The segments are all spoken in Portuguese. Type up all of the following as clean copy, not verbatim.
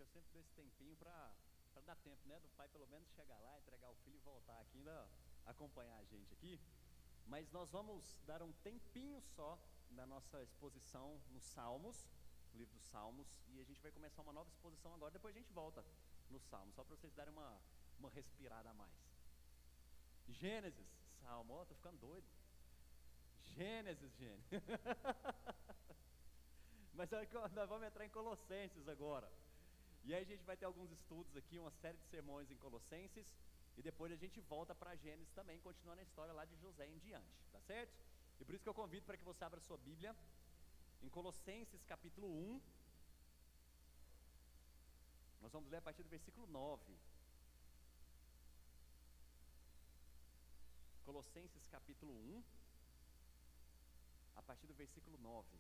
sempre dou esse tempinho para dar tempo, né, do pai pelo menos chegar lá, entregar o filho e voltar aqui, ainda acompanhar a gente aqui. Mas nós vamos dar um tempinho só na nossa exposição nos Salmos, no livro dos Salmos, e a gente vai começar uma nova exposição agora, depois a gente volta nos Salmos, só para vocês darem uma respirada a mais. Gênesis, Salmo, ó, tô ficando doido. Gênesis. Mas nós vamos entrar em Colossenses agora. E aí a gente vai ter alguns estudos aqui, uma série de sermões em Colossenses, e depois a gente volta para Gênesis também, continuando a história lá de José em diante, tá certo? E por isso que eu convido para que você abra sua Bíblia em Colossenses capítulo 1. Nós vamos ler a partir do versículo 9. Colossenses capítulo 1, a partir do versículo 9.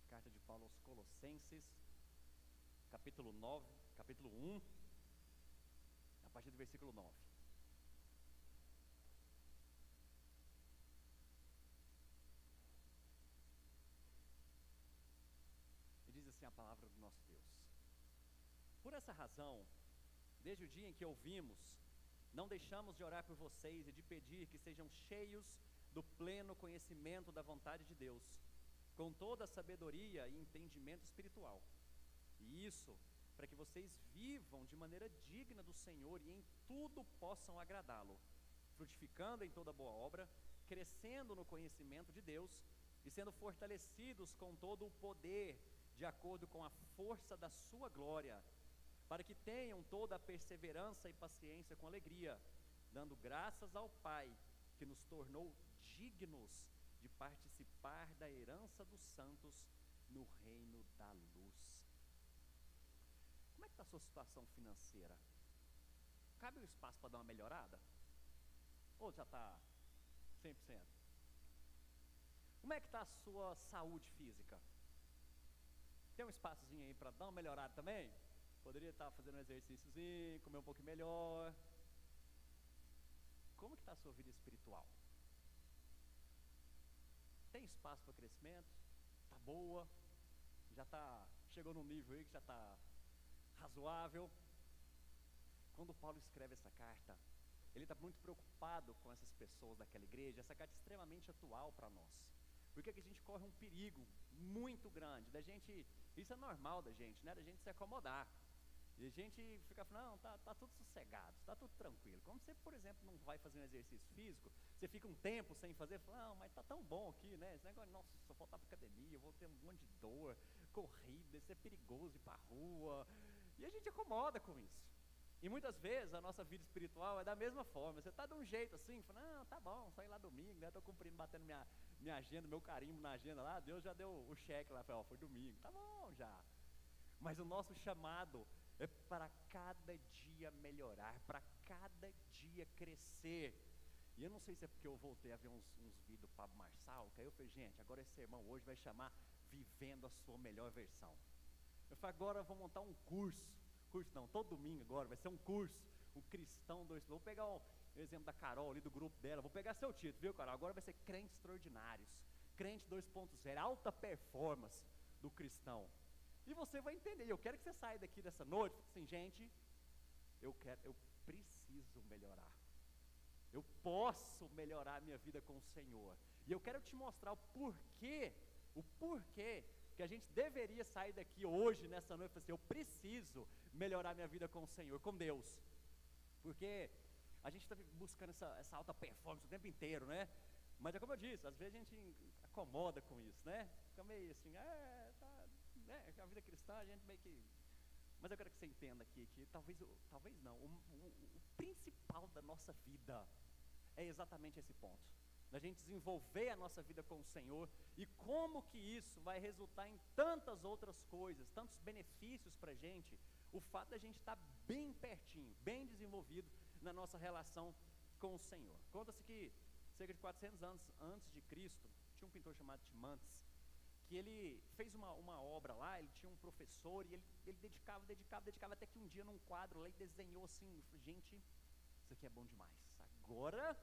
Carta de Paulo aos Colossenses, capítulo 9, capítulo 1, a partir do versículo 9. E diz assim a palavra do nosso Deus: por essa razão, desde o dia em que ouvimos, não deixamos de orar por vocês e de pedir que sejam cheios do pleno conhecimento da vontade de Deus, com toda a sabedoria e entendimento espiritual. E isso para que vocês vivam de maneira digna do Senhor e em tudo possam agradá-lo, frutificando em toda boa obra, crescendo no conhecimento de Deus e sendo fortalecidos com todo o poder, de acordo com a força da sua glória, para que tenham toda a perseverança e paciência com alegria, dando graças ao Pai, que nos tornou dignos de participar da herança dos santos no reino da luz. Como é que está a sua situação financeira? Cabe um espaço para dar uma melhorada? Ou já está 100%? Como é que está a sua saúde física? Tem um espaçozinho aí para dar uma melhorada também? Poderia estar fazendo um exercíciozinho, comer um pouco melhor. Como que está a sua vida espiritual? Tem espaço para crescimento? Está boa? Já chegou num nível aí que já está razoável? Quando Paulo escreve essa carta, ele está muito preocupado com essas pessoas daquela igreja. Essa carta é extremamente atual para nós, porque aqui a gente corre um perigo muito grande da gente, isso é normal da gente, né? Da gente se acomodar, e a gente fica falando, não, tá tudo sossegado, tá tudo tranquilo. Como você, por exemplo, não vai fazer um exercício físico, você fica um tempo sem fazer, fala, não, mas tá tão bom aqui, né? Esse negócio, nossa, se eu voltar para academia, eu vou ter um monte de dor, corrida, isso é perigoso ir para a rua, e a gente acomoda com isso. E muitas vezes a nossa vida espiritual é da mesma forma. Você está de um jeito assim, fala, não, tá bom, só ir lá domingo, né? Estou cumprindo, batendo minha agenda, meu carimbo na agenda lá, Deus já deu o cheque lá, falei, ó, foi domingo, tá bom já. Mas o nosso chamado é para cada dia melhorar, para cada dia crescer. E eu não sei se é porque eu voltei a ver uns vídeos do Pablo Marçal, que aí eu falei, gente, agora esse sermão hoje vai chamar Vivendo a Sua Melhor Versão. Eu falei, agora eu vou montar um curso não, todo domingo agora vai ser um curso, um cristão 2. Vou pegar o exemplo da Carol ali do grupo dela, vou pegar seu título, viu, Carol? Agora vai ser crentes extraordinários, crente 2.0, alta performance do cristão. E você vai entender. Eu quero que você saia daqui dessa noite assim, gente, eu preciso melhorar, eu posso melhorar a minha vida com o Senhor, e eu quero te mostrar o porquê que a gente deveria sair daqui hoje, nessa noite, e falar assim, eu preciso melhorar minha vida com o Senhor, com Deus, porque a gente está buscando essa alta performance o tempo inteiro, né? Mas é como eu disse, às vezes a gente acomoda com isso, né? Fica meio assim, né? A vida cristã, a gente meio que... Mas eu quero que você entenda aqui, que talvez não, o principal da nossa vida é exatamente esse ponto, da gente desenvolver a nossa vida com o Senhor, e como que isso vai resultar em tantas outras coisas, tantos benefícios para a gente, o fato da gente estar bem pertinho, bem desenvolvido na nossa relação com o Senhor. Conta-se que cerca de 400 anos antes de Cristo, tinha um pintor chamado Timantes, que ele fez uma obra lá, ele tinha um professor, e ele dedicava, até que um dia num quadro lá, ele desenhou assim, gente, isso aqui é bom demais, agora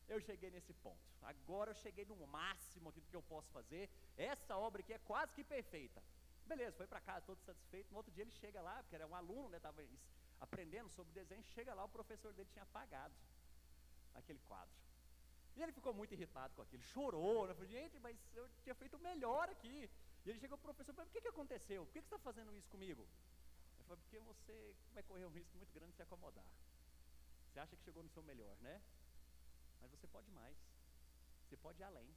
eu cheguei nesse ponto, agora eu cheguei no máximo aqui do que eu posso fazer, essa obra aqui é quase que perfeita. Beleza, foi para casa todo satisfeito. No outro dia ele chega lá, porque era um aluno, né, estava aprendendo sobre desenho, chega lá, o professor dele tinha apagado aquele quadro. E ele ficou muito irritado com aquilo, chorou, né? Falei, gente, mas eu tinha feito o melhor aqui. E ele chegou para o professor e falou, o que aconteceu? Por que você está fazendo isso comigo? Ele falou, porque você vai correr um risco muito grande de se acomodar. Você acha que chegou no seu melhor, né? Mas você pode mais, você pode ir além.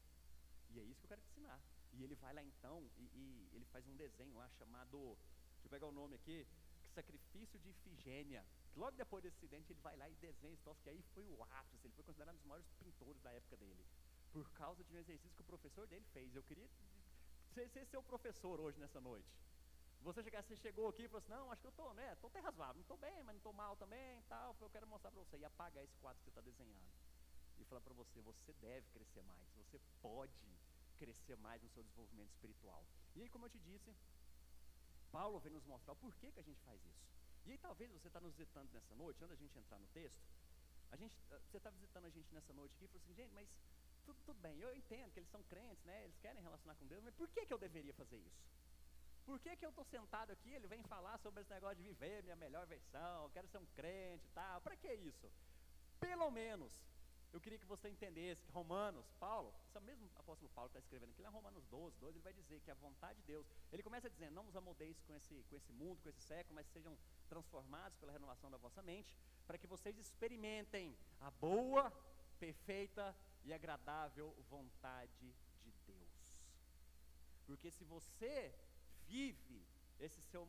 E é isso que eu quero te ensinar. E ele vai lá então, e ele faz um desenho lá chamado, deixa eu pegar o nome aqui, Sacrifício de Ifigênia. Logo depois desse acidente ele vai lá e desenha esse troço, que aí foi o ápice, ele foi considerado um dos maiores pintores da época dele, por causa de um exercício que o professor dele fez. Eu queria ser seu professor hoje nessa noite. Você chegou aqui e falou assim, não, acho que eu estou, né, estou até razoável, não estou bem, mas não estou mal também, tal, eu quero mostrar para você, e apagar esse quadro que você está desenhando, e falar para você, você deve crescer mais, você pode crescer mais no seu desenvolvimento espiritual. E aí, como eu te disse, Paulo vem nos mostrar o porquê que a gente faz isso. E aí talvez você está nos visitando nessa noite, antes da gente entrar no texto, você está visitando a gente nessa noite aqui e falou assim, gente, mas tudo bem, eu entendo que eles são crentes, né, eles querem relacionar com Deus, mas por que eu deveria fazer isso? Por que eu estou sentado aqui, ele vem falar sobre esse negócio de viver minha melhor versão, eu quero ser um crente e tal, para que isso? Pelo menos, eu queria que você entendesse que Romanos, Paulo, esse mesmo apóstolo Paulo está escrevendo aqui, lá em Romanos 12, ele vai dizer que a vontade de Deus, ele começa dizendo, não vos amodeis com esse mundo, com esse século, mas sejam transformados pela renovação da vossa mente, para que vocês experimentem a boa, perfeita e agradável vontade de Deus. Porque se você vive esse seu...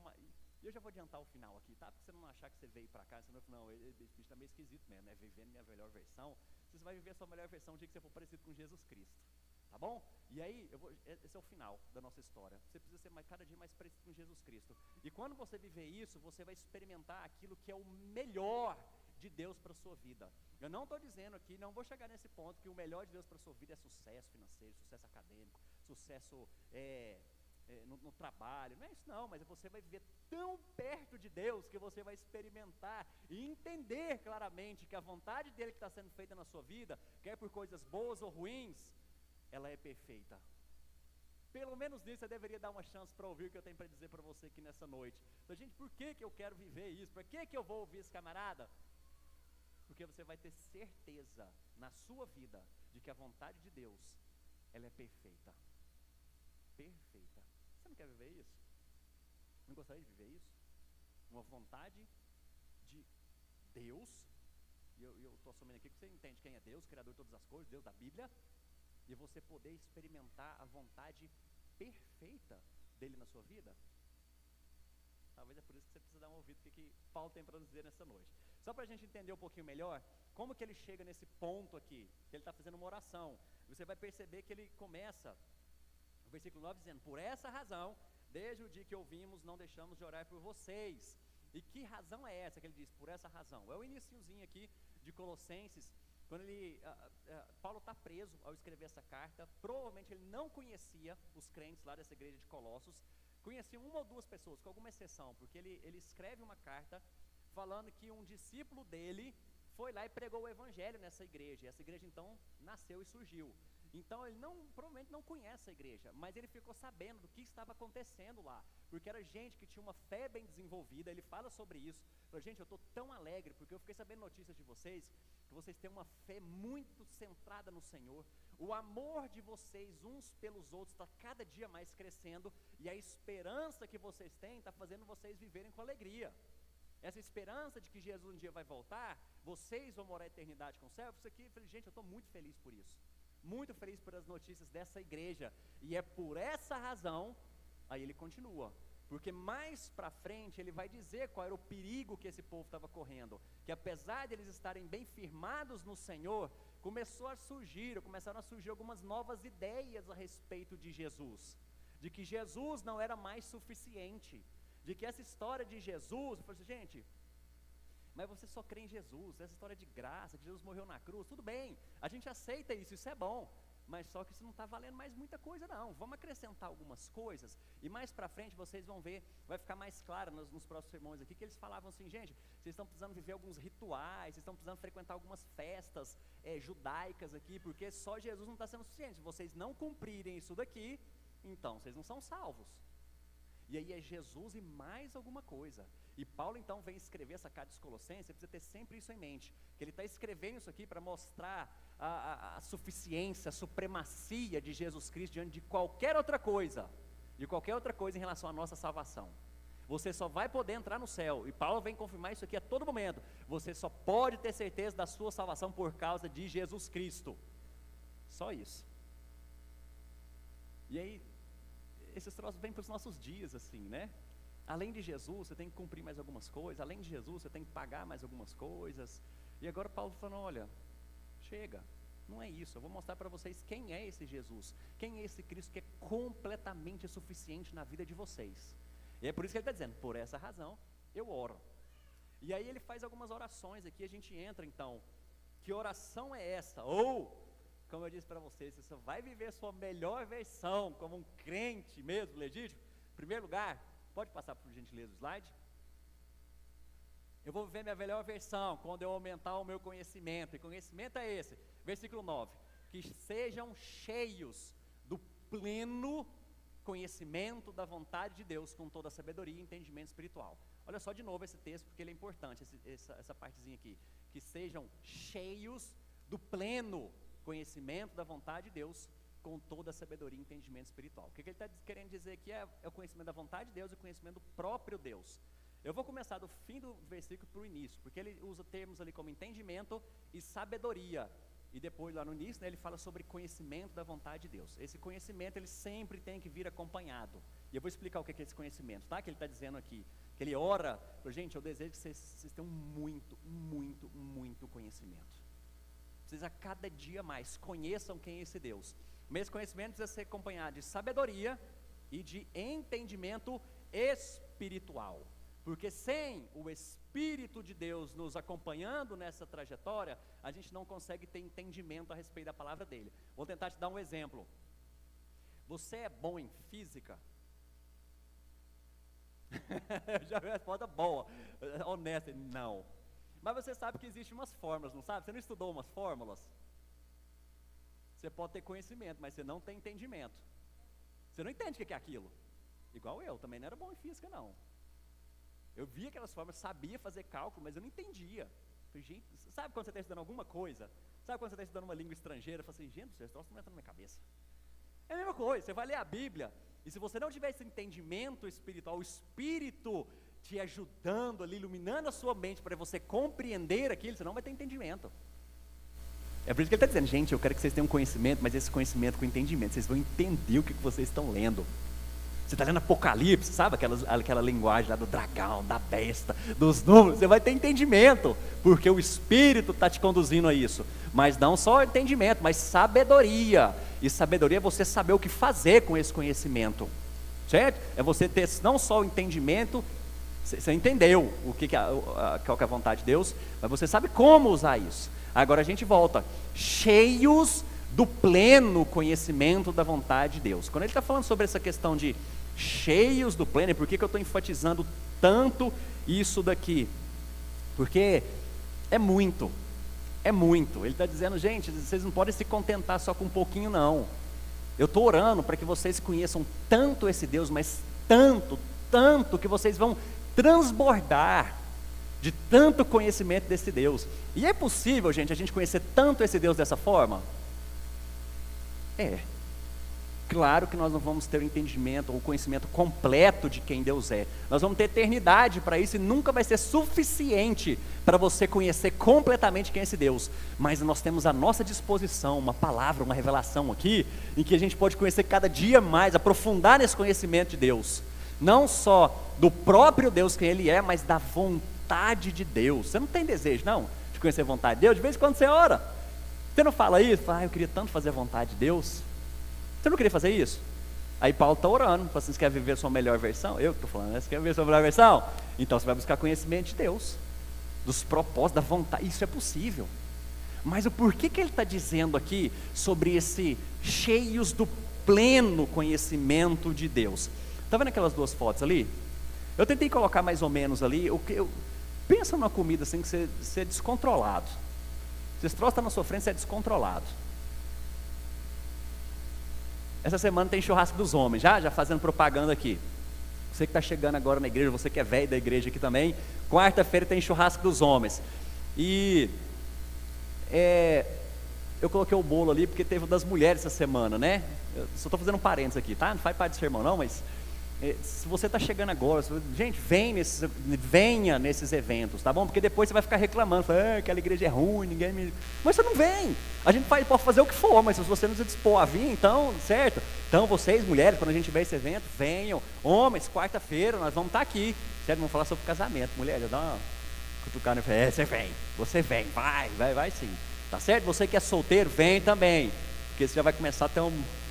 E eu já vou adiantar o final aqui, tá? Porque você não achar que você veio pra cá, você não, esse bicho está meio esquisito mesmo, né? Vivendo minha melhor versão. Você vai viver a sua melhor versão o dia que você for parecido com Jesus Cristo, tá bom? E aí, esse é o final da nossa história. Você precisa ser cada dia mais parecido com Jesus Cristo. E quando você viver isso, você vai experimentar aquilo que é o melhor de Deus para a sua vida. Eu não estou dizendo aqui, não vou chegar nesse ponto que o melhor de Deus para a sua vida é sucesso financeiro, sucesso acadêmico, sucesso no trabalho, não é isso não, mas você vai viver tão perto de Deus que você vai experimentar e entender claramente que a vontade dele que está sendo feita na sua vida, quer por coisas boas ou ruins, ela é perfeita. Pelo menos nisso você deveria dar uma chance para ouvir o que eu tenho para dizer para você aqui nessa noite. Então, gente, por que eu quero viver isso? Por que eu vou ouvir esse camarada? Porque você vai ter certeza na sua vida de que a vontade de Deus, ela é perfeita. Perfeita. Você não quer viver isso? Não gostaria de viver isso? Uma vontade de Deus, e eu estou assumindo aqui que você entende quem é Deus, Criador de todas as coisas, Deus da Bíblia, e você poder experimentar a vontade perfeita dele na sua vida. Talvez é por isso que você precisa dar um ouvido o que Paulo tem para nos dizer nessa noite. Só para a gente entender um pouquinho melhor, como que ele chega nesse ponto aqui, que ele está fazendo uma oração. Você vai perceber que ele começa o versículo 9 dizendo, por essa razão, desde o dia que ouvimos, não deixamos de orar por vocês. E que razão é essa que ele diz, por essa razão? É o iniciozinho aqui de Colossenses, quando Paulo está preso ao escrever essa carta. Provavelmente ele não conhecia os crentes lá dessa igreja de Colossos, conhecia uma ou duas pessoas, com alguma exceção, porque ele escreve uma carta falando que um discípulo dele foi lá e pregou o evangelho nessa igreja, e essa igreja então nasceu e surgiu. Então ele provavelmente não conhece a igreja, mas ele ficou sabendo do que estava acontecendo lá, porque era gente que tinha uma fé bem desenvolvida. Ele fala sobre isso, falou, gente, eu estou tão alegre, porque eu fiquei sabendo notícias de vocês, que vocês têm uma fé muito centrada no Senhor, o amor de vocês uns pelos outros está cada dia mais crescendo, e a esperança que vocês têm está fazendo vocês viverem com alegria. Essa esperança de que Jesus um dia vai voltar, vocês vão morar a eternidade com o céu. Isso aqui, eu falei, gente, eu estou muito feliz por isso, muito feliz pelas notícias dessa igreja, e é por essa razão, aí ele continua, porque mais para frente ele vai dizer qual era o perigo que esse povo estava correndo, que apesar de eles estarem bem firmados no Senhor, começaram a surgir algumas novas ideias a respeito de Jesus, de que Jesus não era mais suficiente, de que essa história de Jesus, eu falei assim, gente, mas você só crê em Jesus, essa história de graça, que Jesus morreu na cruz, tudo bem, a gente aceita isso, isso é bom, mas só que isso não está valendo mais muita coisa não, vamos acrescentar algumas coisas, e mais para frente vocês vão ver, vai ficar mais claro nos próximos sermões aqui, que eles falavam assim, gente, vocês estão precisando viver alguns rituais, vocês estão precisando frequentar algumas festas judaicas aqui, porque só Jesus não está sendo suficiente, se vocês não cumprirem isso daqui, então vocês não são salvos. E aí é Jesus e mais alguma coisa. E Paulo então vem escrever essa carta dos Colossenses, você precisa ter sempre isso em mente, que ele está escrevendo isso aqui para mostrar a suficiência, a supremacia de Jesus Cristo diante de qualquer outra coisa em relação à nossa salvação. Você só vai poder entrar no céu, e Paulo vem confirmar isso aqui a todo momento, você só pode ter certeza da sua salvação por causa de Jesus Cristo, só isso. E aí, esses troços vêm para os nossos dias assim, né? Além de Jesus, você tem que cumprir mais algumas coisas, além de Jesus, você tem que pagar mais algumas coisas, e agora Paulo falando, olha, chega, não é isso, eu vou mostrar para vocês quem é esse Jesus, quem é esse Cristo que é completamente suficiente na vida de vocês, e é por isso que ele está dizendo, por essa razão, eu oro, e aí ele faz algumas orações aqui, a gente entra então, que oração é essa? Ou, como eu disse para vocês, você só vai viver a sua melhor versão, como um crente mesmo, legítimo. Em primeiro lugar, pode passar por gentileza o slide? Eu vou viver minha melhor versão, quando eu aumentar o meu conhecimento, e conhecimento é esse, versículo 9, que sejam cheios do pleno conhecimento da vontade de Deus, com toda a sabedoria e entendimento espiritual. Olha só de novo esse texto, porque ele é importante, essa partezinha aqui, que sejam cheios do pleno conhecimento da vontade de Deus, com toda a sabedoria e entendimento espiritual. O que ele está querendo dizer aqui é o conhecimento da vontade de Deus e o conhecimento do próprio Deus. Eu vou começar do fim do versículo para o início, porque ele usa termos ali como entendimento e sabedoria, e depois lá no início, né, ele fala sobre conhecimento da vontade de Deus. Esse conhecimento ele sempre tem que vir acompanhado, e eu vou explicar o que é esse conhecimento, tá? Que ele está dizendo aqui, que ele ora, gente, eu desejo que vocês tenham muito conhecimento. Vocês a cada dia mais conheçam quem é esse Deus. O mesmo conhecimento precisa ser acompanhado de sabedoria e de entendimento espiritual, porque sem o Espírito de Deus nos acompanhando nessa trajetória, a gente não consegue ter entendimento a respeito da palavra dele. Vou tentar te dar um exemplo. Você é bom em física? Já vi a resposta boa, honesta, não. Mas você sabe que existem umas fórmulas, não sabe? Você não estudou umas fórmulas? Você pode ter conhecimento, mas você não tem entendimento. Você não entende o que é aquilo. Igual eu, também não era bom em física não. Eu via aquelas fórmulas, sabia fazer cálculo, mas eu não entendia. Falei, gente, sabe quando você está estudando alguma coisa? Sabe quando você está estudando uma língua estrangeira? Eu falei assim, gente, esse troço não entra na minha cabeça. É a mesma coisa, você vai ler a Bíblia, e se você não tiver esse entendimento espiritual, o Espírito te ajudando ali, iluminando a sua mente para você compreender aquilo, você não vai ter entendimento. É por isso que ele está dizendo, gente, eu quero que vocês tenham conhecimento, mas esse conhecimento com entendimento, vocês vão entender o que vocês estão lendo. Você está lendo Apocalipse, sabe aquela linguagem lá do dragão, da besta, dos números, você vai ter entendimento, porque o Espírito está te conduzindo a isso, mas não só entendimento, mas sabedoria, e sabedoria é você saber o que fazer com esse conhecimento, certo? É você ter não só o entendimento, você entendeu qual que é a vontade de Deus, mas você sabe como usar isso. Agora a gente volta, cheios do pleno conhecimento da vontade de Deus. Quando ele está falando sobre essa questão de cheios do pleno, e por que eu estou enfatizando tanto isso daqui? Porque é muito, ele está dizendo, gente, vocês não podem se contentar só com um pouquinho não. Eu estou orando para que vocês conheçam tanto esse Deus, mas tanto que vocês vão transbordar de tanto conhecimento desse Deus. E é possível, gente, a gente conhecer tanto esse Deus dessa forma? É. Claro que nós não vamos ter o entendimento ou o conhecimento completo de quem Deus é. Nós vamos ter eternidade para isso e nunca vai ser suficiente para você conhecer completamente quem é esse Deus. Mas nós temos à nossa disposição uma palavra, uma revelação aqui, em que a gente pode conhecer cada dia mais, aprofundar nesse conhecimento de Deus. Não só do próprio Deus quem Ele é, mas da vontade de Deus. Você não tem desejo, não, de conhecer a vontade de Deus? De vez em quando você ora. Você não fala isso? Fala, eu queria tanto fazer a vontade de Deus. Você não queria fazer isso? Aí Paulo está orando, fala assim, você quer viver a sua melhor versão? Eu estou falando, né? Você quer viver a sua melhor versão? Então você vai buscar conhecimento de Deus, dos propósitos, da vontade, isso é possível. Mas o porquê que ele está dizendo aqui sobre esse cheios do pleno conhecimento de Deus? Está vendo aquelas duas fotos ali? Eu tentei colocar mais ou menos ali. Pensa numa comida assim que você é descontrolado. Se esse troço está na sua frente, você é descontrolado. Essa semana tem churrasco dos homens, já fazendo propaganda aqui. Você que está chegando agora na igreja, você que é velho da igreja aqui também, quarta-feira tem churrasco dos homens. E eu coloquei o bolo ali porque teve o das mulheres essa semana, né? Eu só estou fazendo um parênteses aqui, tá? Não faz parte do sermão não, mas se você está chegando agora, gente, venha nesses eventos, tá bom? Porque depois você vai ficar reclamando, aquela igreja é ruim, ninguém me... Mas você não vem, a gente pode fazer o que for, mas se você não se dispor a vir, então, certo? Então vocês, mulheres, quando a gente tiver esse evento, venham. Homens, quarta-feira, nós vamos estar aqui, certo? Vamos falar sobre casamento, mulheres, dá uma cutucada e fala, você vem, vai sim, tá certo? Você que é solteiro, vem também, porque você já vai começar a ter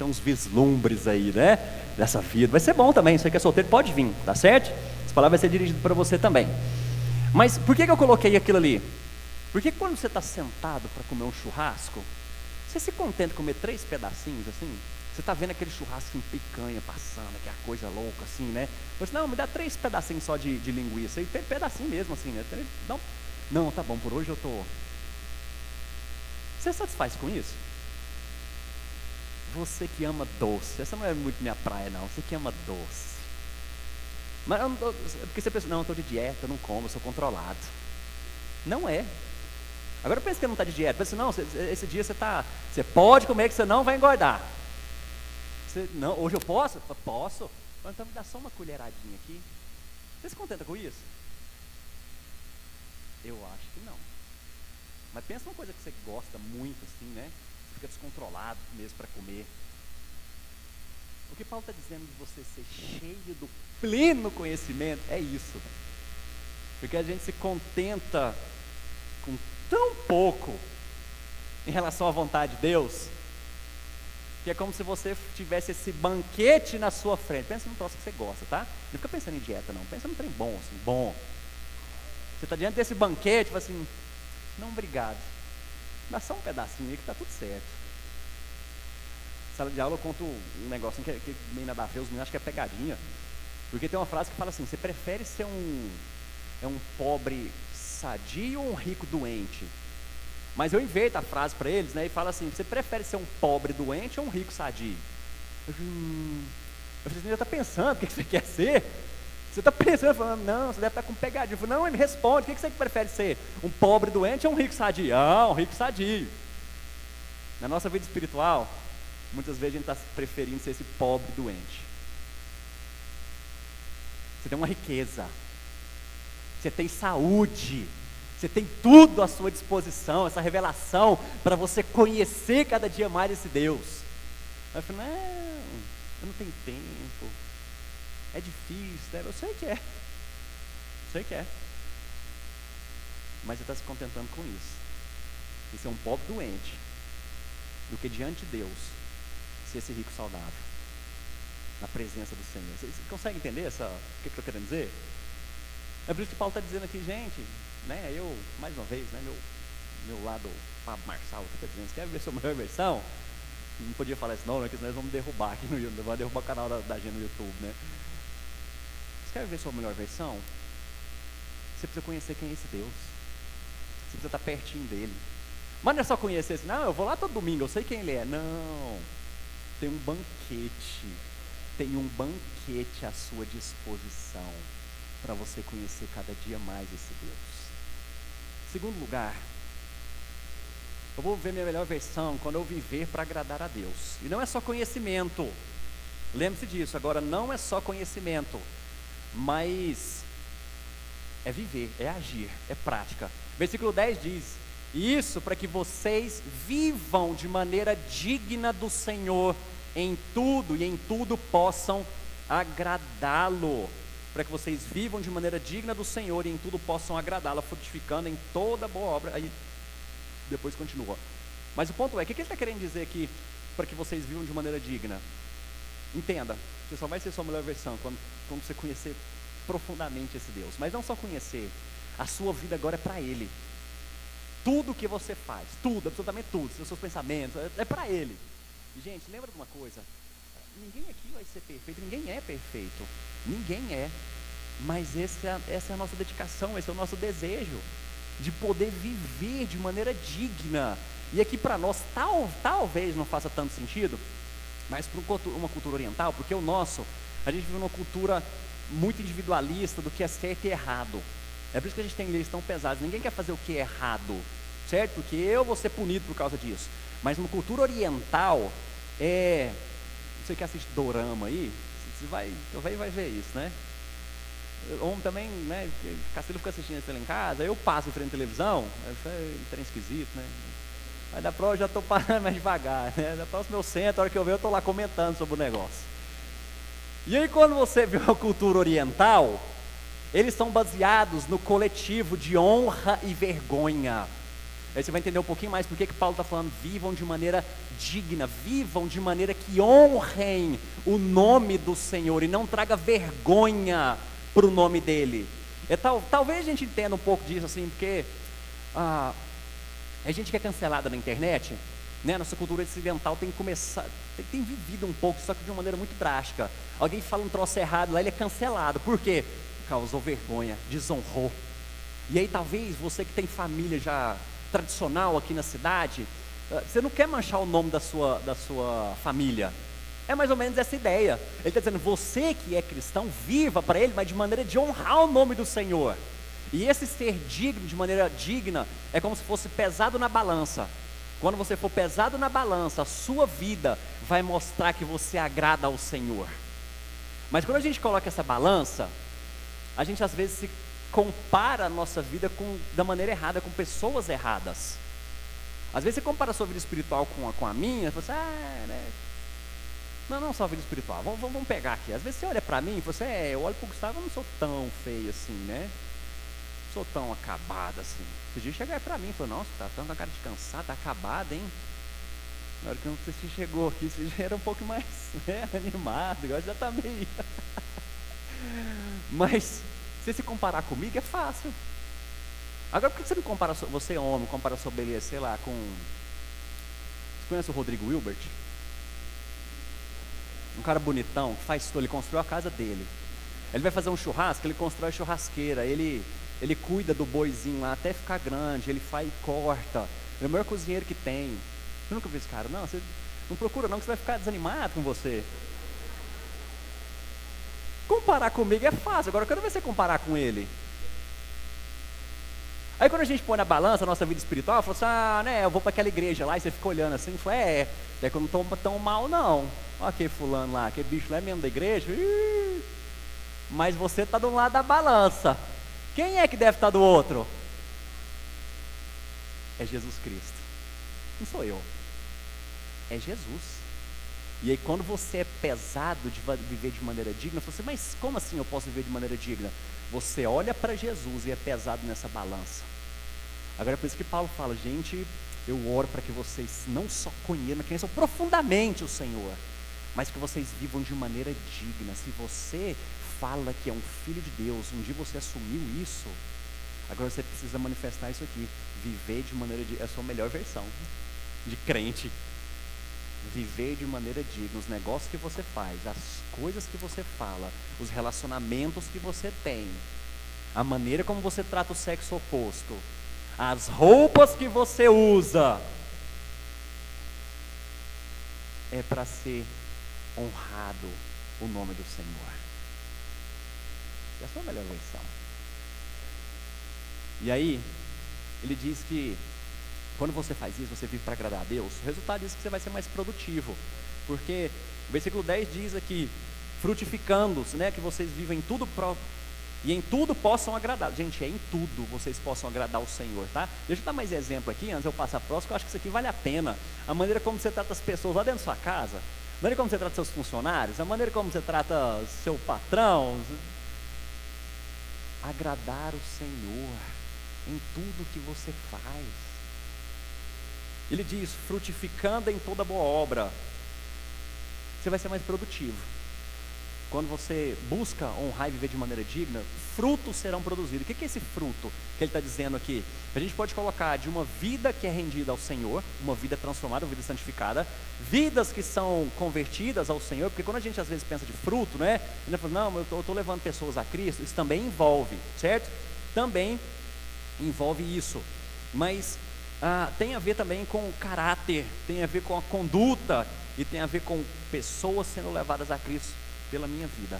uns vislumbres aí, né? Dessa vida, vai ser bom também. Você que é solteiro, pode vir, tá certo? Essa palavra vai ser dirigida para você também. Mas por que eu coloquei aquilo ali? Porque quando você está sentado para comer um churrasco, você se contenta de comer 3 pedacinhos assim? Você está vendo aquele churrasco em picanha passando, aquela coisa louca assim, né? Você, não, me dá 3 pedacinhos só de linguiça, e pedacinho mesmo assim, né? Não, tá bom, por hoje eu tô... Você satisfaz com isso? Você que ama doce, essa não é muito minha praia não, você que ama doce. Mas porque você pensa, não, eu estou de dieta, eu não como, eu sou controlado. Não é. Agora pensa que não está de dieta, pensa, não, esse dia você pode comer que você não vai engordar. Não, hoje eu posso? Posso. Então me dá só uma colheradinha aqui. Você se contenta com isso? Eu acho que não. Mas pensa numa coisa que você gosta muito assim, né? Fica descontrolado mesmo para comer. O que Paulo está dizendo de você ser cheio do pleno conhecimento é isso, porque a gente se contenta com tão pouco em relação à vontade de Deus, que é como se você tivesse esse banquete na sua frente. Pensa num troço que você gosta, tá? Não fica pensando em dieta não, pensa num trem bom assim, bom. Você está diante desse banquete, fala assim, não, obrigado, dá só um pedacinho aí que está tudo certo. Sala de aula eu conto um negócio que meio nada a ver, os meninos acham que é pegadinha. Porque tem uma frase que fala assim, você prefere ser um pobre sadio ou um rico doente? Mas eu inverto a frase para eles, né? E falo assim, você prefere ser um pobre doente ou um rico sadio? Eu falei, você já está pensando o que você quer ser? Você está pensando, falando, não, você deve estar com pegadinha. Eu falei, não, ele me responde, o que você prefere ser? Um pobre doente ou um rico sadio? Ah, um rico sadio. Na nossa vida espiritual, muitas vezes a gente está preferindo ser esse pobre doente. Você tem uma riqueza, você tem saúde, você tem tudo à sua disposição, essa revelação para você conhecer cada dia mais esse Deus. Aí eu falei, não, eu não tenho tempo, é difícil, né? Eu sei que é, mas você está se contentando com isso, de ser um pobre doente, do que diante de Deus, ser esse rico saudável, na presença do Senhor. Você consegue entender o que eu estou querendo dizer? É por isso que Paulo está dizendo aqui, gente, né? Eu, mais uma vez, né? Meu lado Pablo Marçal está dizendo, você quer ver sua melhor versão? Não podia falar isso não, né? Porque senão eles vão me derrubar aqui no YouTube, vão derrubar o canal da gente no YouTube, né? Você quer ver sua melhor versão? Você precisa conhecer quem é esse Deus. Você precisa estar pertinho dele. Mas não é só conhecer assim, não, eu vou lá todo domingo, eu sei quem ele é. Não, tem um banquete à sua disposição para você conhecer cada dia mais esse Deus. Segundo lugar, eu vou ver minha melhor versão quando eu viver para agradar a Deus. E não é só conhecimento, lembre-se disso. Agora, não é só conhecimento, mas é viver, é agir, é prática. Versículo 10 diz, isso para que vocês vivam de maneira digna do Senhor em tudo, e em tudo possam agradá-lo. Para que vocês vivam de maneira digna do Senhor, e em tudo possam agradá-lo, frutificando em toda boa obra. Aí depois continua. Mas o ponto é, o que ele está querendo dizer aqui, para que vocês vivam de maneira digna? Entenda, você só vai ser sua melhor versão quando você conhecer profundamente esse Deus. Mas não só conhecer, a sua vida agora é para Ele. Tudo que você faz, tudo, absolutamente tudo, seus pensamentos, é para Ele. E gente, lembra de uma coisa, ninguém aqui vai ser perfeito, ninguém é perfeito, ninguém é, mas essa é a nossa dedicação, esse é o nosso desejo, de poder viver de maneira digna. E aqui para nós, talvez não faça tanto sentido, mas para uma cultura oriental, porque a gente vive numa cultura muito individualista do que é certo e errado. É por isso que a gente tem leis tão pesadas. Ninguém quer fazer o que é errado, certo? Porque eu vou ser punido por causa disso. Mas uma cultura oriental, você que assiste dorama aí, você vai ver isso, né? Homem também, né? Cacilho fica assistindo isso lá em casa, eu passo em frente à televisão, é um trem esquisito, né? Mas da próxima eu já estou parando mais devagar, né? Da próxima eu sento, a hora que eu ver eu estou lá comentando sobre o negócio. E aí quando você vê a cultura oriental, eles são baseados no coletivo de honra e vergonha. Aí você vai entender um pouquinho mais porque que Paulo está falando, vivam de maneira digna, vivam de maneira que honrem o nome do Senhor e não traga vergonha para o nome dele. Talvez a gente entenda um pouco disso assim, porque a gente que é cancelada na internet, né, nossa cultura ocidental tem vivido um pouco, só que de uma maneira muito drástica. Alguém fala um troço errado lá, ele é cancelado. Por quê? Causou vergonha, desonrou. E aí talvez você que tem família já tradicional aqui na cidade, você não quer manchar o nome da sua família. É mais ou menos essa ideia. Ele está dizendo, você que é cristão, viva para ele, mas de maneira de honrar o nome do Senhor. E esse ser digno, de maneira digna, é como se fosse pesado na balança. Quando você for pesado na balança, a sua vida vai mostrar que você agrada ao Senhor. Mas quando a gente coloca essa balança, a gente às vezes se compara a nossa vida da maneira errada, com pessoas erradas. Às vezes você compara a sua vida espiritual com a minha, e você fala né? Não só a vida espiritual, vamos pegar aqui. Às vezes você olha para mim e fala assim, eu olho para o Gustavo, eu não sou tão feio assim, né? Não sou tão acabado assim. Esse dia chegar para mim e falou, nossa, tá com a cara de cansado, tá acabado, hein? Na hora que você chegou aqui, você já era um pouco mais animado, agora já tá meio... Mas, se se comparar comigo, é fácil. Agora, por que você não compara, você é homem, compara sua beleza, sei lá, com... Você conhece o Rodrigo Wilbert? Um cara bonitão, que faz tudo, ele construiu a casa dele. Ele vai fazer um churrasco, ele constrói a churrasqueira, ele cuida do boizinho lá até ficar grande, ele faz e corta. Ele é o melhor cozinheiro que tem. Você nunca viu esse cara? Não, você não procura não, que você vai ficar desanimado com você. Comparar comigo é fácil, agora eu quero ver você comparar com ele. Aí quando a gente põe na balança a nossa vida espiritual, eu falo assim, né, eu vou para aquela igreja lá, e você fica olhando assim, e fala, até que eu não estou tão mal não. Olha aquele fulano lá, aquele bicho lá é mesmo da igreja. Mas você está do lado da balança. Quem é que deve estar do outro? É Jesus Cristo. Não sou eu. É Jesus. E aí quando você é pesado de viver de maneira digna, você fala assim, mas como assim eu posso viver de maneira digna? Você olha para Jesus e é pesado nessa balança. Agora é por isso que Paulo fala, gente, eu oro para que vocês não só conheçam profundamente o Senhor, mas que vocês vivam de maneira digna. Se você fala que é um filho de Deus, um dia você assumiu isso, agora você precisa manifestar isso aqui, viver de maneira digna, é a sua melhor versão de crente. Viver de maneira digna, os negócios que você faz, as coisas que você fala, os relacionamentos que você tem, a maneira como você trata o sexo oposto, as roupas que você usa, é para ser honrado o nome do Senhor. É a sua melhor versão. E aí, ele diz que quando você faz isso, você vive para agradar a Deus, o resultado disso é que você vai ser mais produtivo, porque o versículo 10 diz aqui, frutificando-se, né, que vocês vivem em tudo e em tudo possam agradar. Gente, é em tudo vocês possam agradar o Senhor, tá? Deixa eu dar mais exemplo aqui, antes de eu passar próximo, que eu acho que isso aqui vale a pena. A maneira como você trata as pessoas lá dentro da sua casa, a maneira como você trata seus funcionários, a maneira como você trata seu patrão. Agradar o Senhor em tudo que você faz. Ele diz, frutificando em toda boa obra. Você vai ser mais produtivo. quando você busca honrar e viver de maneira digna, frutos serão produzidos. O que é esse fruto que ele está dizendo aqui? A gente pode colocar de uma vida que é rendida ao Senhor, uma vida transformada, uma vida santificada, vidas que são convertidas ao Senhor, porque quando a gente às vezes pensa de fruto, né? Ele fala, não, eu estou levando pessoas a Cristo, isso também envolve, certo? Também envolve isso, mas tem a ver também com o caráter, tem a ver com a conduta, e tem a ver com pessoas sendo levadas a Cristo pela minha vida.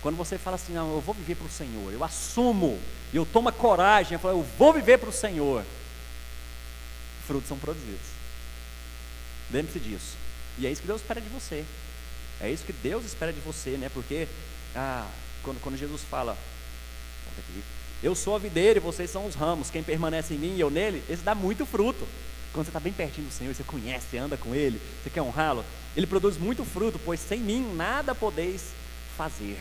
Quando você fala assim, não, eu vou viver para o Senhor, eu assumo, eu tomo a coragem, eu falo, eu vou viver para o Senhor, frutos são produzidos. Lembre-se disso. E é isso que Deus espera de você. É isso que Deus espera de você, né? Porque quando Jesus fala, eu sou a videira e vocês são os ramos, quem permanece em mim e eu nele, esse dá muito fruto. Quando você está bem pertinho do Senhor, você conhece, você anda com Ele, você quer honrá-lo, Ele produz muito fruto, pois sem mim nada podeis fazer.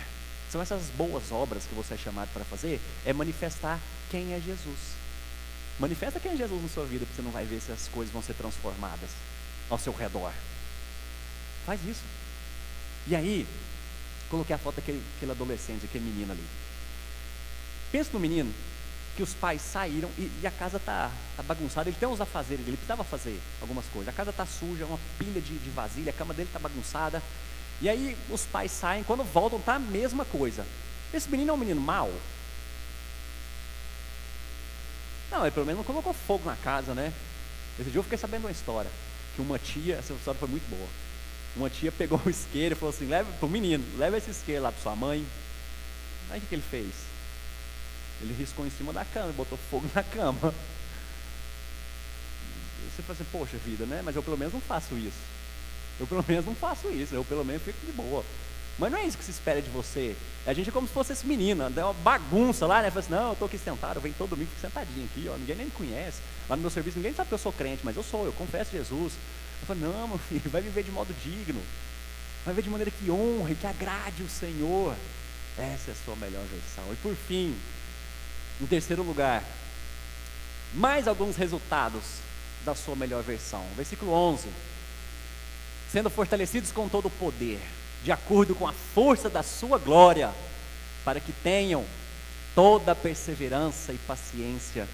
São essas boas obras que você é chamado para fazer, é manifestar quem é Jesus. Manifesta quem é Jesus na sua vida, porque você não vai ver se as coisas vão ser transformadas ao seu redor. Faz isso. E aí, coloquei a foto daquele adolescente, aquele menino ali. Pensa no menino, que os pais saíram e a casa está bagunçada, ele tem uns afazeres dele, ele precisava fazer algumas coisas, a casa está suja, uma pilha de vasilha, a cama dele está bagunçada, e aí os pais saem, quando voltam está a mesma coisa. Esse menino é um menino mau? Não, ele pelo menos não colocou fogo na casa, né? Esse dia eu fiquei sabendo uma história, que uma tia, essa história foi muito boa, uma tia pegou o isqueiro e falou assim, leva para o menino, leva esse isqueiro lá para sua mãe. Aí o que ele fez? Ele riscou em cima da cama e botou fogo na cama. Você fala assim, poxa vida, né? Mas eu pelo menos não faço isso. Eu pelo menos fico de boa. Mas não é isso que se espera de você. A gente é como se fosse esse menino, dá uma bagunça lá, né? Fala assim, não, eu estou aqui sentado, eu venho todo domingo, fico sentadinho aqui, ó, ninguém nem me conhece. Lá no meu serviço ninguém sabe que eu sou crente, mas eu confesso Jesus. Eu falo, não, meu filho, vai viver de modo digno. Vai viver de maneira que honre, que agrade o Senhor. Essa é a sua melhor versão. E por fim, em terceiro lugar, mais alguns resultados da sua melhor versão. Versículo 11. Sendo fortalecidos com todo o poder, de acordo com a força da sua glória, para que tenham toda a perseverança e paciência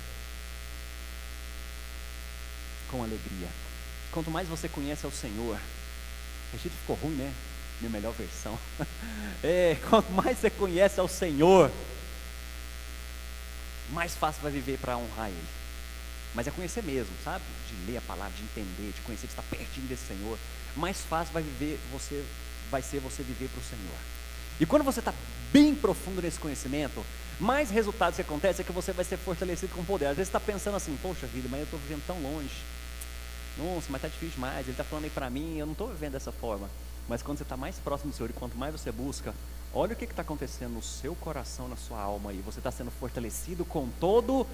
com alegria. Quanto mais você conhece ao Senhor, a gente ficou ruim, né? Minha melhor versão. Quanto mais você conhece ao Senhor, mais fácil vai viver para honrar Ele. Mas é conhecer mesmo, sabe? De ler a palavra, de entender, de conhecer, de estar pertinho desse Senhor. Mais fácil vai ser você viver para o Senhor. E quando você está bem profundo nesse conhecimento, mais resultados que acontecem é que você vai ser fortalecido com poder. Às vezes você está pensando assim, poxa vida, mas eu estou vivendo tão longe. Nossa, mas está difícil demais, Ele está falando aí para mim, eu não estou vivendo dessa forma. Mas quando você está mais próximo do Senhor e quanto mais você busca, olha o que está acontecendo no seu coração, na sua alma aí. Você está sendo fortalecido com todo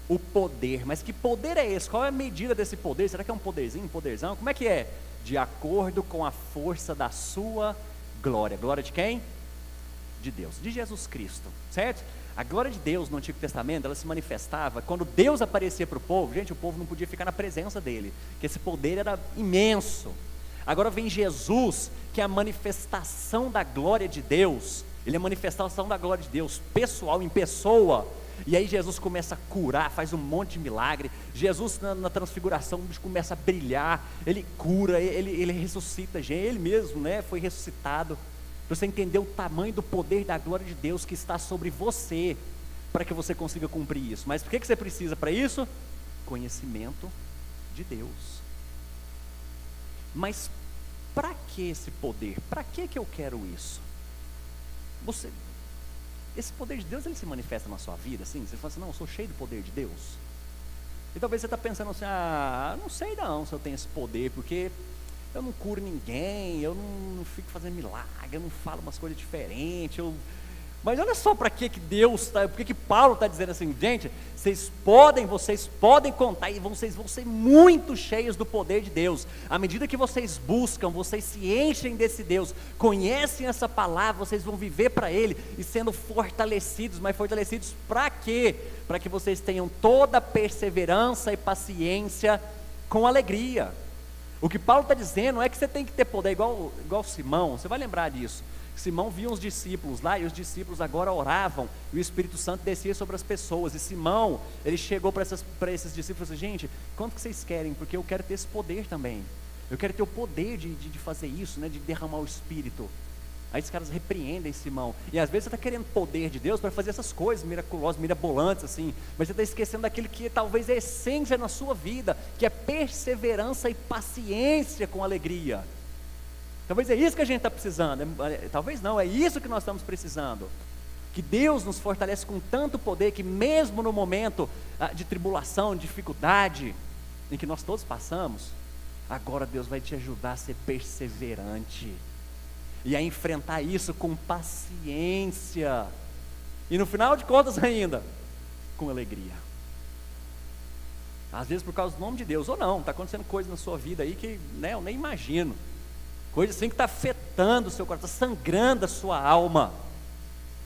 o poder. Mas que poder é esse? Qual é a medida desse poder? Será que é um poderzinho, um poderzão? Como é que é? De acordo com a força da sua glória. Glória de quem? De Deus, de Jesus Cristo, certo? A glória de Deus no Antigo Testamento, ela se manifestava quando Deus aparecia para o povo. Gente, o povo não podia ficar na presença dele, porque esse poder era imenso. Agora vem Jesus, que é a manifestação da glória de Deus. Ele é a manifestação da glória de Deus, pessoal, em pessoa. E aí Jesus começa a curar, faz um monte de milagre. Jesus na transfiguração começa a brilhar. Ele cura, ele ressuscita gente. Ele mesmo, né, foi ressuscitado. Para você entender o tamanho do poder da glória de Deus que está sobre você, para que você consiga cumprir isso. Mas por que você precisa para isso? Conhecimento de Deus. Mas para que esse poder? Para que eu quero isso? Esse poder de Deus, ele se manifesta na sua vida, assim? Você fala assim, não, eu sou cheio do poder de Deus. E talvez você está pensando assim, não sei não se eu tenho esse poder, porque eu não curo ninguém, eu não fico fazendo milagre, eu não falo umas coisas diferentes, Mas olha só para que Deus está, por que Paulo está dizendo assim, gente, vocês podem contar e vocês vão ser muito cheios do poder de Deus. À medida que vocês buscam, vocês se enchem desse Deus, conhecem essa palavra, vocês vão viver para Ele e sendo fortalecidos. Mas fortalecidos para quê? Para que vocês tenham toda a perseverança e paciência com alegria. O que Paulo está dizendo é que você tem que ter poder, igual Simão, você vai lembrar disso. Simão via os discípulos lá, e os discípulos agora oravam, e o Espírito Santo descia sobre as pessoas, e Simão, ele chegou para esses discípulos e falou assim: gente, quanto que vocês querem? Porque eu quero ter esse poder também, eu quero ter o poder de fazer isso, né, de derramar o Espírito. Aí os caras repreendem Simão, e às vezes você está querendo poder de Deus para fazer essas coisas miraculosas, mirabolantes assim, mas você está esquecendo daquilo que talvez é essência na sua vida, que é perseverança e paciência com alegria. Talvez é isso que a gente está precisando, talvez não, é isso que nós estamos precisando, que Deus nos fortalece com tanto poder, que mesmo no momento de tribulação, de dificuldade, em que nós todos passamos, agora Deus vai te ajudar a ser perseverante, e a enfrentar isso com paciência, e no final de contas ainda, com alegria. Às vezes por causa do nome de Deus, ou não, está acontecendo coisa na sua vida aí que, né, eu nem imagino, coisa assim que está afetando o seu coração, está sangrando a sua alma,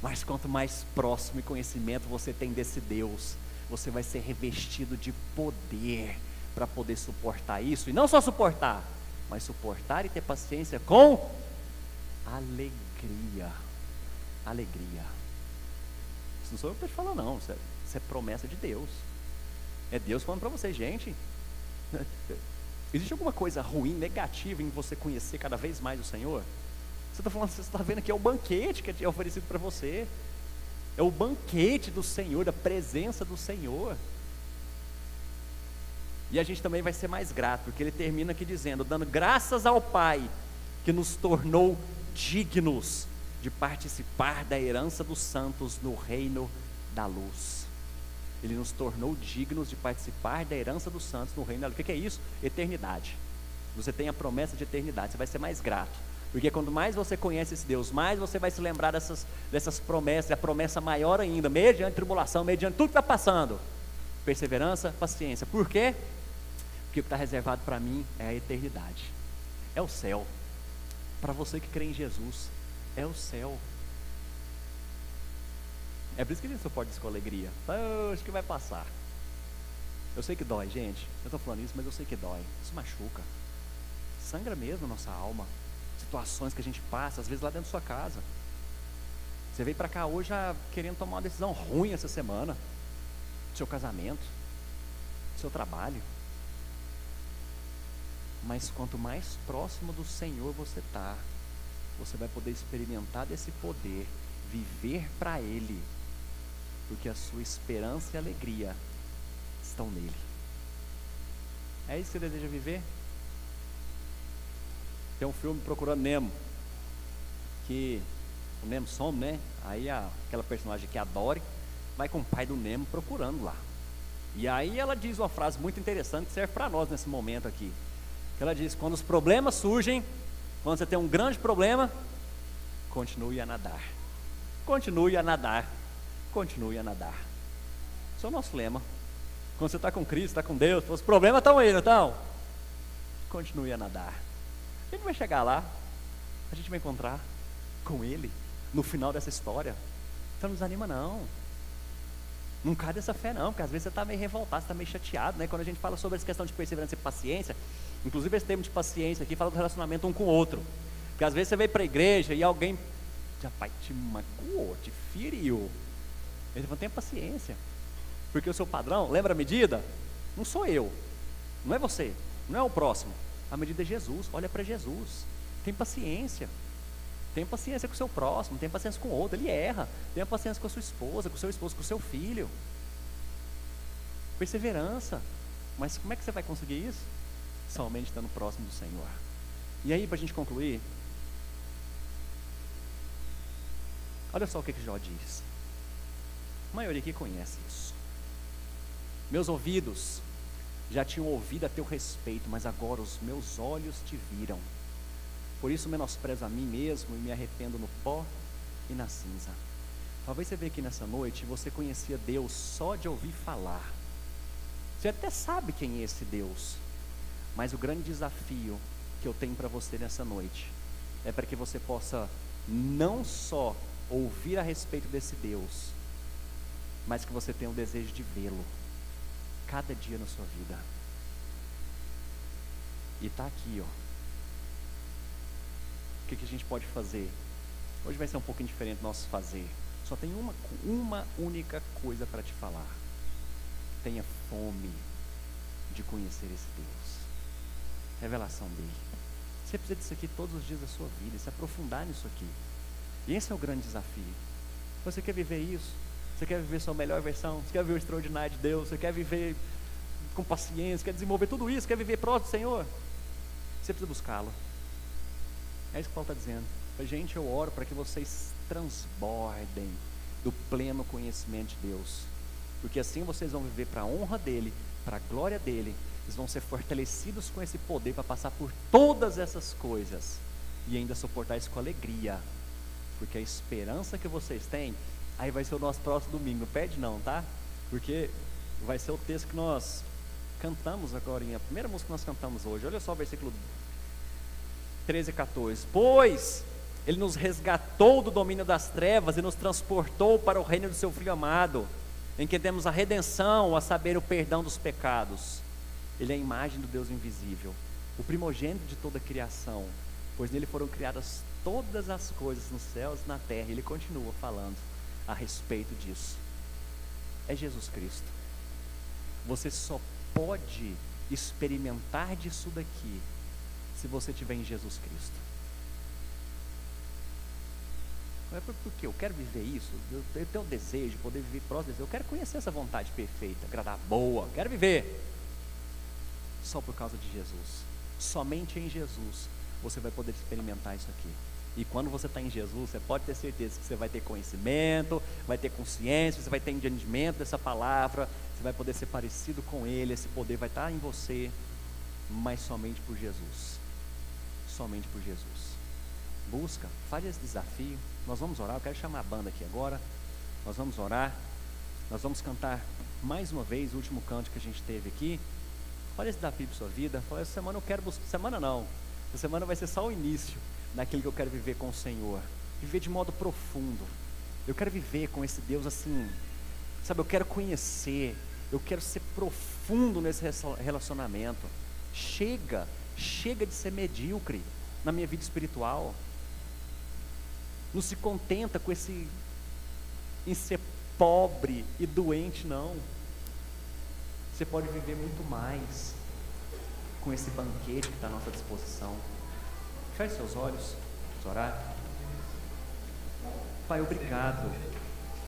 mas quanto mais próximo e conhecimento você tem desse Deus, você vai ser revestido de poder, para poder suportar isso, e não só suportar, mas suportar e ter paciência com alegria. Alegria. Isso não sou eu que estou te falando não, isso é promessa de Deus, é Deus falando para você. Gente, existe alguma coisa ruim, negativa em você conhecer cada vez mais o Senhor? Você está falando, você está vendo que é o banquete que é oferecido para você, é o banquete do Senhor, da presença do Senhor. E a gente também vai ser mais grato, porque ele termina aqui dizendo: dando graças ao Pai, que nos tornou dignos de participar da herança dos santos no reino da luz. Ele nos tornou dignos de participar da herança dos santos no reino da luz. O que é isso? Eternidade. Você tem a promessa de eternidade, você vai ser mais grato, porque quanto mais você conhece esse Deus, mais você vai se lembrar dessas promessas, a promessa maior ainda, mediante tribulação, mediante tudo que está passando, perseverança, paciência. Por quê? Porque o que está reservado para mim é a eternidade, é o céu. Para você que crê em Jesus, é o céu. É por isso que a gente só pode dizer com alegria: acho que vai passar. Eu sei que dói, gente, eu estou falando isso, mas eu sei que dói, isso machuca, sangra mesmo a nossa alma. Situações que a gente passa, às vezes lá dentro da sua casa. Você veio para cá hoje já querendo tomar uma decisão ruim essa semana, do seu casamento, do seu trabalho. Mas quanto mais próximo do Senhor você está, você vai poder experimentar desse poder, viver para Ele, porque a sua esperança e alegria estão nele. É isso que você deseja viver? Tem um filme Procurando Nemo, que o Nemo some, né? Aí aquela personagem que é a Dory vai com o pai do Nemo procurando lá. E aí ela diz uma frase muito interessante que serve para nós nesse momento aqui. Que ela diz: quando os problemas surgem, quando você tem um grande problema, continue a nadar. Continue a nadar. Continue a nadar. Esse é o nosso lema. Quando você está com Cristo, está com Deus, os problemas estão aí, não estão? Continue a nadar. A gente vai chegar lá, a gente vai encontrar com Ele no final dessa história. Então não desanima não. Não cai dessa fé não, porque às vezes você está meio revoltado, você está meio chateado, né? Quando a gente fala sobre essa questão de perseverança e paciência, inclusive esse termo de paciência aqui fala do relacionamento um com o outro. Porque às vezes você veio para a igreja e alguém já te magoou, te feriu. Ele falou: tenha paciência, porque o seu padrão, lembra a medida? Não sou eu, não é você, não é o próximo. A medida é Jesus, olha para Jesus. Tem paciência. Tenha paciência com o seu próximo, tenha paciência com o outro, ele erra. Tenha paciência com a sua esposa, com o seu esposo, com o seu filho. Perseverança. Mas como é que você vai conseguir isso? Somente estando próximo do Senhor. E aí, para a gente concluir, olha só o que Jó diz. A maioria aqui conhece isso. Meus ouvidos já tinham ouvido a teu respeito, mas agora os meus olhos te viram. Por isso menosprezo a mim mesmo e me arrependo no pó e na cinza. Talvez você veja aqui nessa noite e você conhecia Deus só de ouvir falar. Você até sabe quem é esse Deus, mas o grande desafio que eu tenho para você nessa noite é para que você possa não só ouvir a respeito desse Deus, mas que você tenha o desejo de vê-lo cada dia na sua vida. E está aqui, ó. O que a gente pode fazer Hoje vai ser um pouquinho diferente do nosso fazer. Só tem uma única coisa para te falar. Tenha fome de conhecer esse Deus. Revelação dele. Você precisa disso aqui todos os dias da sua vida, se aprofundar nisso aqui. E esse é o grande desafio. Você quer viver isso? Você quer viver sua melhor versão? Você quer viver o extraordinário de Deus? Você quer viver com paciência? Quer desenvolver tudo isso? Quer viver próximo do Senhor? Você precisa buscá-lo. É isso que Paulo está dizendo. Gente, eu oro para que vocês transbordem do pleno conhecimento de Deus, porque assim vocês vão viver para a honra dele, para a glória dele. Eles vão ser fortalecidos com esse poder para passar por todas essas coisas e ainda suportar isso com alegria, porque a esperança que vocês têm, aí vai ser o nosso próximo domingo, não perde não, tá? Porque vai ser o texto que nós cantamos agora, a primeira música que nós cantamos hoje. Olha só o versículo 13 e 14. Pois ele nos resgatou do domínio das trevas e nos transportou para o reino do seu Filho amado, em que temos a redenção, a saber, o perdão dos pecados. Ele é a imagem do Deus invisível, o primogênito de toda a criação, pois nele foram criadas todas as coisas nos céus e na terra. Ele continua falando a respeito disso. É Jesus Cristo. Você só pode experimentar disso daqui se você estiver em Jesus Cristo. Não é porque eu quero viver isso, eu tenho o desejo de poder viver próximo, eu quero conhecer essa vontade perfeita, agradar, boa, quero viver. Só por causa de Jesus. Somente em Jesus você vai poder experimentar isso aqui. E quando você está em Jesus, você pode ter certeza que você vai ter conhecimento, vai ter consciência, você vai ter entendimento dessa palavra, você vai poder ser parecido com Ele, esse poder vai estar em você, mas somente por Jesus. Somente por Jesus. Busca, faz esse desafio. Nós vamos orar, eu quero chamar a banda aqui agora. Nós vamos orar, nós vamos cantar mais uma vez o último canto que a gente teve aqui. Olha esse desafio para a sua vida. Fala, essa semana eu quero buscar. Semana não, essa semana vai ser só o início daquilo que eu quero viver com o Senhor. Viver de modo profundo. Eu quero viver com esse Deus assim, sabe, eu quero conhecer, eu quero ser profundo nesse relacionamento. Chega de ser medíocre na minha vida espiritual. Não se contenta com esse em ser pobre e doente, não. Você pode viver muito mais com esse banquete que está à nossa disposição. Feche seus olhos, vamos orar. Pai, obrigado